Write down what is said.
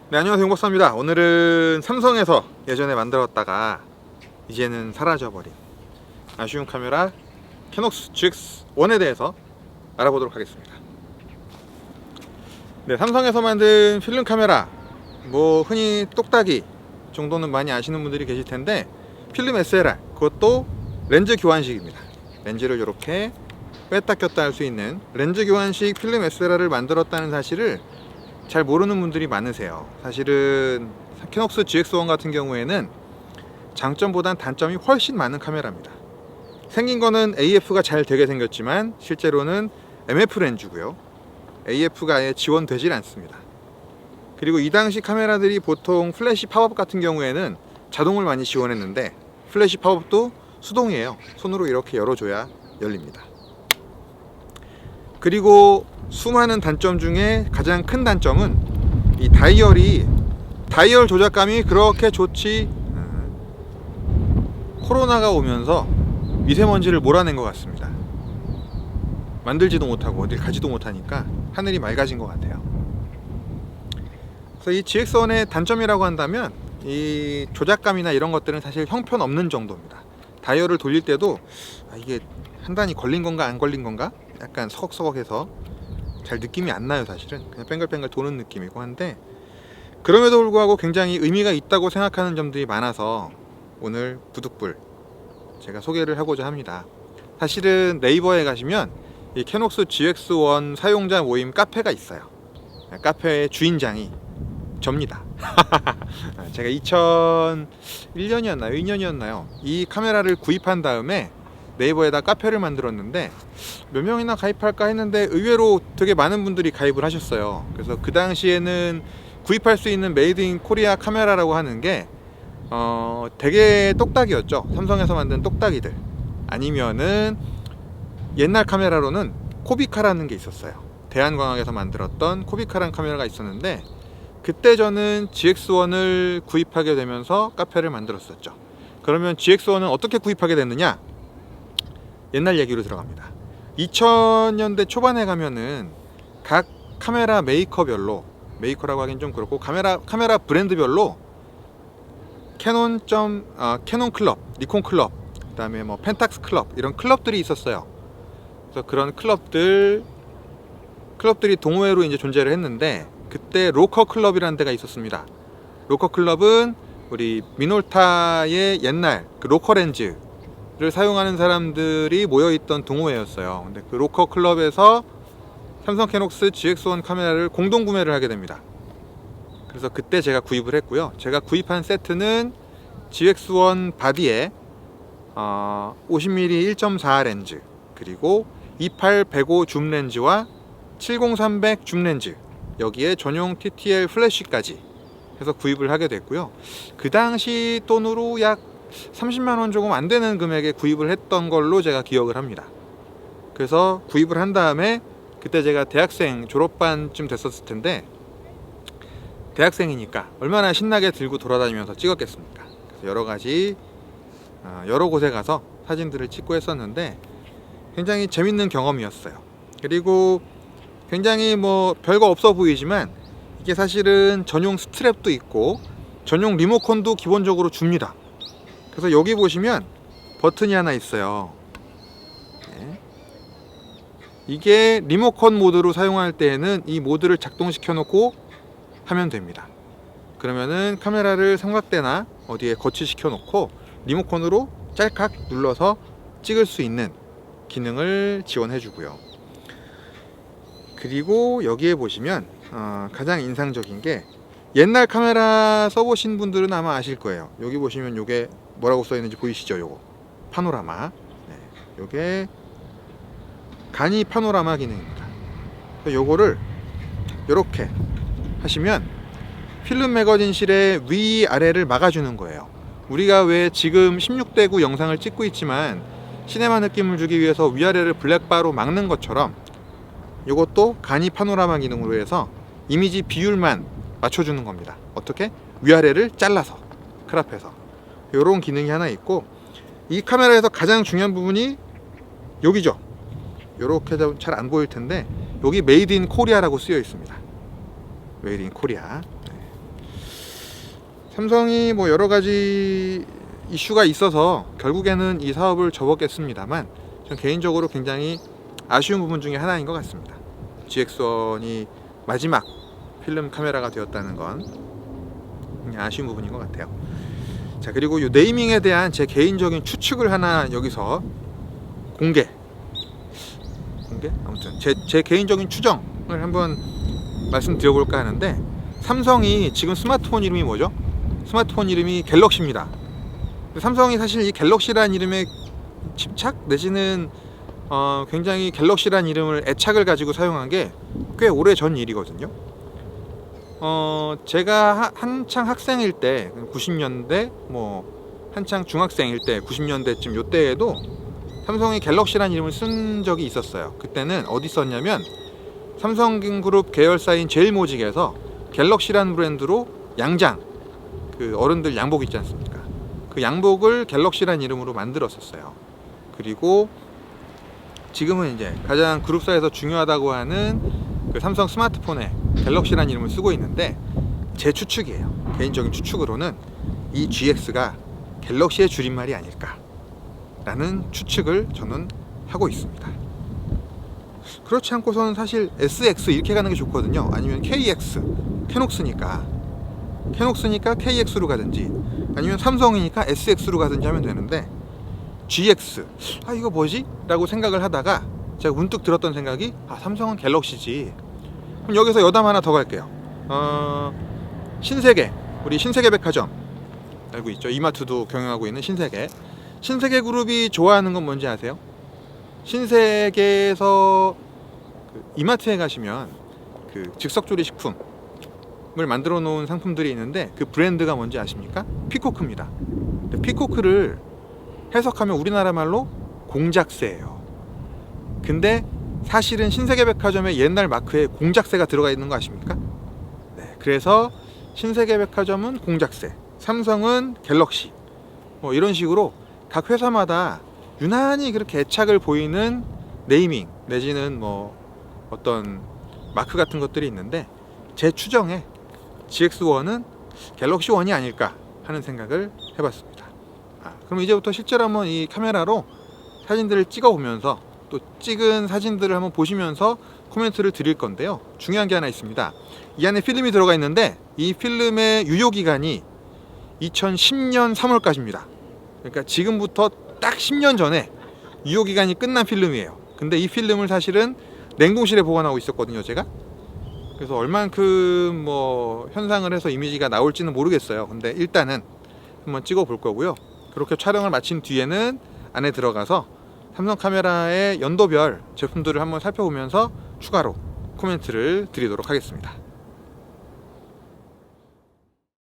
네, 안녕하세요. 용박사입니다. 오늘은 삼성에서 예전에 만들었다가 이제는 사라져버린 아쉬운 카메라 캐녹스 GX1에 대해서 알아보도록 하겠습니다. 네, 삼성에서 만든 필름 카메라, 뭐 흔히 똑딱이 정도는 많이 아시는 분들이 계실 텐데, 필름 SLR, 그것도 렌즈 교환식입니다. 렌즈를 이렇게 뺐다 꼈다 할 수 있는 렌즈 교환식 필름 SLR을 만들었다는 사실을 잘 모르는 분들이 많으세요. 사실은 캐녹스 GX1 같은 경우에는 장점보단 단점이 훨씬 많은 카메라입니다. 생긴 거는 AF가 잘 되게 생겼지만 실제로는 MF 렌즈고요. AF가 아예 지원되질 않습니다. 그리고 이 당시 카메라들이 보통 플래시 팝업 같은 경우에는 자동을 많이 지원했는데, 플래시 팝업도 수동이에요. 손으로 이렇게 열어줘야 열립니다. 그리고 수많은 단점 중에 가장 큰 단점은 이 다이얼 조작감이 그렇게 좋지, 코로나가 오면서 미세먼지를 몰아낸 것 같습니다. 만들지도 못하고 어딜 가지도 못하니까 하늘이 맑아진 것 같아요. 그래서 이 GX1의 단점이라고 한다면 이 조작감이나 이런 것들은 사실 형편없는 정도입니다. 다이얼을 돌릴 때도 이게 한 단이 걸린 건가 안 걸린 건가 약간 서걱서걱해서 잘 느낌이 안 나요. 사실은 그냥 뱅글뱅글 도는 느낌이고 한데, 그럼에도 불구하고 굉장히 의미가 있다고 생각하는 점들이 많아서 오늘 부득불 제가 소개를 하고자 합니다. 사실은 네이버에 가시면 이 캐녹스 GX1 사용자 모임 카페가 있어요. 카페의 주인장이 접니다. 제가 2001년이었나요? 2년이었나요? 이 카메라를 구입한 다음에 네이버에다 카페를 만들었는데 몇 명이나 가입할까 했는데 의외로 되게 많은 분들이 가입을 하셨어요. 그래서 그 당시에는 구입할 수 있는 메이드 인 코리아 카메라라고 하는 게 되게 똑딱이었죠. 삼성에서 만든 똑딱이들, 아니면은 옛날 카메라로는 코비카라는 게 있었어요. 대한광학에서 만들었던 코비카라는 카메라가 있었는데, 그때 저는 GX1을 구입하게 되면서 카페를 만들었었죠. 그러면 GX1은 어떻게 구입하게 됐느냐? 옛날 얘기로 들어갑니다. 2000년대 초반에 가면은 각 카메라 메이커별로, 메이커라고 하긴 좀 그렇고 카메라 브랜드별로 캐논 클럽, 니콘 클럽, 그다음에 뭐 펜탁스 클럽, 이런 클럽들이 있었어요. 그래서 그런 클럽들이 동호회로 이제 존재를 했는데, 그때 로커 클럽이라는 데가 있었습니다. 로커 클럽은 우리 미놀타의 옛날 그 로커 렌즈를 사용하는 사람들이 모여있던 동호회였어요. 근데 그 로커 클럽에서 삼성 캐녹스 GX1 카메라를 공동 구매를 하게 됩니다. 그래서 그때 제가 구입을 했고요. 제가 구입한 세트는 GX1 바디에 50mm 1.4 렌즈, 그리고 28-105 줌 렌즈와 70-300 줌 렌즈, 여기에 전용 TTL 플래시까지 해서 구입을 하게 됐고요. 그 당시 돈으로 약 30만원 조금 안 되는 금액에 구입을 했던 걸로 제가 기억을 합니다. 그래서 구입을 한 다음에, 그때 제가 대학생 졸업반쯤 됐었을 텐데, 대학생이니까 얼마나 신나게 들고 돌아다니면서 찍었겠습니까. 그래서 여러 가지 여러 곳에 가서 사진들을 찍고 했었는데 굉장히 재밌는 경험이었어요. 그리고 굉장히 뭐 별거 없어 보이지만 이게 사실은 전용 스트랩도 있고 전용 리모컨도 기본적으로 줍니다. 그래서 여기 보시면 버튼이 하나 있어요. 네. 이게 리모컨 모드로 사용할 때에는 이 모드를 작동시켜 놓고 하면 됩니다. 그러면은 카메라를 삼각대나 어디에 거치시켜 놓고 리모컨으로 짤칵 눌러서 찍을 수 있는 기능을 지원해 주고요. 그리고 여기에 보시면 가장 인상적인 게, 옛날 카메라 써보신 분들은 아마 아실 거예요. 여기 보시면 요게 뭐라고 써 있는지 보이시죠? 요거 파노라마. 네, 요게 간이 파노라마 기능입니다. 요거를 요렇게 하시면 필름 매거진실의 위아래를 막아주는 거예요. 우리가 왜 지금 16:9 영상을 찍고 있지만 시네마 느낌을 주기 위해서 위아래를 블랙바로 막는 것처럼, 이것도 간이 파노라마 기능으로 해서 이미지 비율만 맞춰주는 겁니다. 어떻게? 위아래를 잘라서, 크랍해서. 이런 기능이 하나 있고, 이 카메라에서 가장 중요한 부분이 여기죠. 이렇게 잘 안 보일 텐데 여기 메이드 인 코리아라고 쓰여 있습니다. 메이드 인 코리아. 삼성이 뭐 여러 가지 이슈가 있어서 결국에는 이 사업을 접었겠습니다만, 전 개인적으로 굉장히 아쉬운 부분 중에 하나인 것 같습니다. GX1이 마지막 필름 카메라가 되었다는 건 굉장히 아쉬운 부분인 것 같아요. 자, 그리고 이 네이밍에 대한 제 개인적인 추측을 하나 여기서 공개? 아무튼 제 개인적인 추정을 한번 말씀드려볼까 하는데, 삼성이 지금 스마트폰 이름이 뭐죠? 스마트폰 이름이 갤럭시입니다. 삼성이 사실 이 갤럭시라는 이름에 집착 내지는 굉장히 갤럭시라는 이름을 애착을 가지고 사용한 게 꽤 오래 전 일이거든요. 제가 한창 학생일 때 90년대 뭐 한창 중학생일 때 90년대쯤 요때에도 삼성이 갤럭시라는 이름을 쓴 적이 있었어요. 그때는 어디 썼냐면 삼성그룹 계열사인 제일모직에서 갤럭시라는 브랜드로 양장, 그 어른들 양복 있지 않습니까? 그 양복을 갤럭시라는 이름으로 만들었었어요. 그리고 지금은 이제 가장 그룹사에서 중요하다고 하는 그 삼성 스마트폰에 갤럭시라는 이름을 쓰고 있는데, 제 추측이에요. 개인적인 추측으로는 이 GX가 갤럭시의 줄임말이 아닐까 라는 추측을 저는 하고 있습니다. 그렇지 않고서는 사실 SX 이렇게 가는 게 좋거든요. 아니면 KX, 캐녹스니까 KX로 가든지, 아니면 삼성이니까 SX로 가든지 하면 되는데, GX 이거 뭐지? 라고 생각을 하다가 제가 문득 들었던 생각이, 삼성은 갤럭시지. 그럼 여기서 여담 하나 더 갈게요. 신세계, 우리 신세계백화점 알고 있죠? 이마트도 경영하고 있는 신세계 그룹이 좋아하는 건 뭔지 아세요? 신세계에서 이마트에 가시면 그 즉석조리 식품을 만들어 놓은 상품들이 있는데, 그 브랜드가 뭔지 아십니까? 피코크입니다. 피코크를 해석하면 우리나라 말로 공작새예요. 근데 사실은 신세계백화점의 옛날 마크에 공작새가 들어가 있는 거 아십니까? 네, 그래서 신세계백화점은 공작새, 삼성은 갤럭시, 뭐 이런 식으로 각 회사마다 유난히 그렇게 애착을 보이는 네이밍 내지는 뭐 어떤 마크 같은 것들이 있는데, 제 추정에 GX1은 갤럭시 1이 아닐까 하는 생각을 해봤습니다. 그럼 이제부터 실제로 한번 이 카메라로 사진들을 찍어 보면서, 또 찍은 사진들을 한번 보시면서 코멘트를 드릴 건데요. 중요한 게 하나 있습니다. 이 안에 필름이 들어가 있는데, 이 필름의 유효기간이 2010년 3월까지입니다. 그러니까 지금부터 딱 10년 전에 유효기간이 끝난 필름이에요. 근데 이 필름을 사실은 냉동실에 보관하고 있었거든요, 제가. 그래서 얼만큼 뭐 현상을 해서 이미지가 나올지는 모르겠어요. 근데 일단은 한번 찍어 볼 거고요. 그렇게 촬영을 마친 뒤에는 안에 들어가서 삼성 카메라의 연도별 제품들을 한번 살펴보면서 추가로 코멘트를 드리도록 하겠습니다.